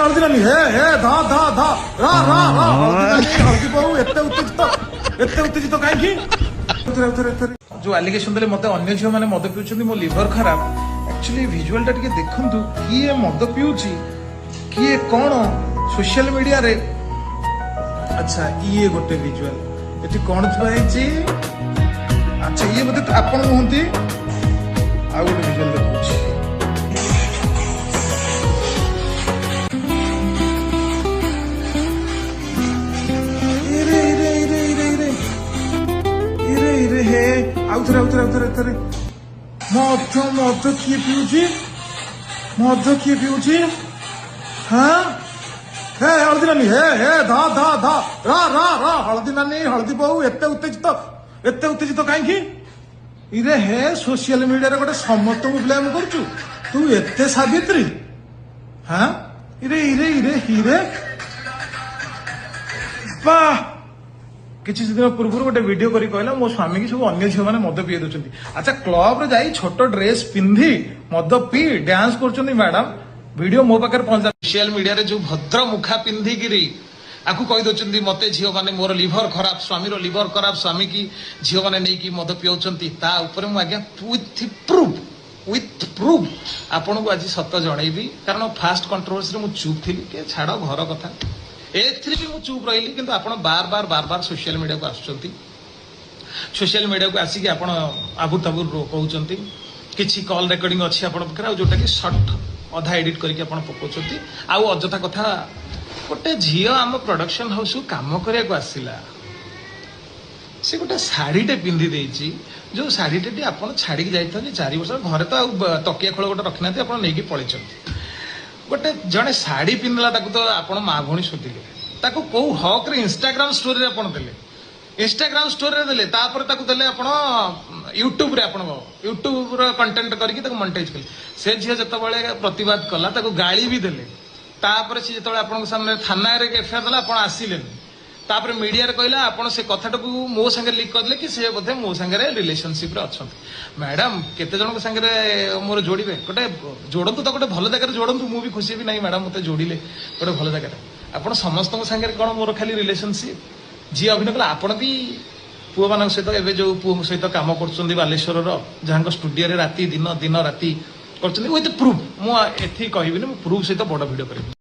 हळदी नानी हे धा धा धा रा रा रा हळदी बहु एते उत्तेजित कहीं जो आलिगेशन देले मते अन्य झियो माने मद पिउछन्ती मो लिवर खराब एक्चुअली विजुअल टा टिके देखंतु किए मद पिउची किए कोन सोशल मीडिया रे। अच्छा ये गोटे विजुअल एटी कोन थुआइची। अच्छा ये बोधे आपण कहती आ गोटे विजुअल देखुची। आउथरे मद किए पिउची मद किए पिउची। हाँ हे हळदी नानी हे धा धा धा रा रा रा हळदी नानी हळदी बहु एते उत्तेजित कहीं इरे हे सोशल मीडिया रे गोटे समस्त को ब्लेम करचु तू एते सावित्री। हाँ इरे इरे इरे हिरे वाह किसी दिन पूर्व गोटे वीडियो करी कहला मो स्वामी की सब अन्य झील मैंने मद पी दौरान। अच्छा क्लब रे जाई छोट ड्रेस पिंधि मद पी डांस कर मैडम वीडियो मो पाखे पहुंचा सोशल मीडिया रे जो भद्र मुखा पिंधिकी आपको कही दौरान मत झील मैंने मोर लिभर खराब स्वामी लिभर खराब स्वामी की झील मैंने नहीं मद पिउछंती ता ऊपर मु आज्ञा विथ प्रूफ आपन को आज सत जनइबी कारण फास्ट कंट्रोवर्सी मु चुप थी के छाड़ घर कथा एथि भी मुझे चुप रही किंतु आपण बार बार सोशल मीडिया को आसुचंती सोशल मीडिया को आसिक आपण आबुर ताबुर कहउचंती किछि कॉल रेकॉर्डिंग अछि आपण पकरा जोटा कि शॉर्ट अधा एडिट करके आपण पकोचंती आ अजथा कथा गोटे झियो आम प्रोडक्शन हाउस को काम करिया को आसिला से गोटे शाढ़ीटे पिंधि देइछि जो शाढ़ीटे आपण छाड़ी जाइथि 4 वर्ष घरे तो तकिया खोल गोटे रखि नाथि आपण नेकी पळैचंती गोटे जड़े शाढ़ी पिंधला तो आपण माँ भौणी शोधिले ताको कौ हक रे इंस्टाग्राम स्टोरी रे आपण देले इंस्टाग्राम स्टोरी रे देले तापर ताको देले आपण यूट्यूब रे आपण यूट्यूब रो कंटेंट करके ताको मोनेटाइज कले से झियो जत बळे प्रतिवाद कला ताको गाली भी देले तापर से जत आपण सामने थाना रे एफआईआर देला आपण आसिले तापर मीडिया रे कहला आपण से कथाटा को मो संगे लीक करले कि से बोधे मो संगे रिलेशनशिप रे अछन मैडम केते जन संगे मोर जोड़िबे गोटे जोड़ंतु तो गोटे भल जगह जोड़ंतु मु भी खुशी भी नहीं मैडम मते जोड़िले गोटे भल जगह आपण समस्त संगे कोन मोर खाली रिलेशनशिप जी अभिनय कला आपण भी पुओ मान सहित एबे जो पुओ सहित काम करछन्दी बालेश्वर रो जहां स्टूडियो रे राती दिन दिन राती करछन्दी विथ प्रूफ मु एथि कहबिनी मु प्रूफ सहित बड़ वीडियो करिबी।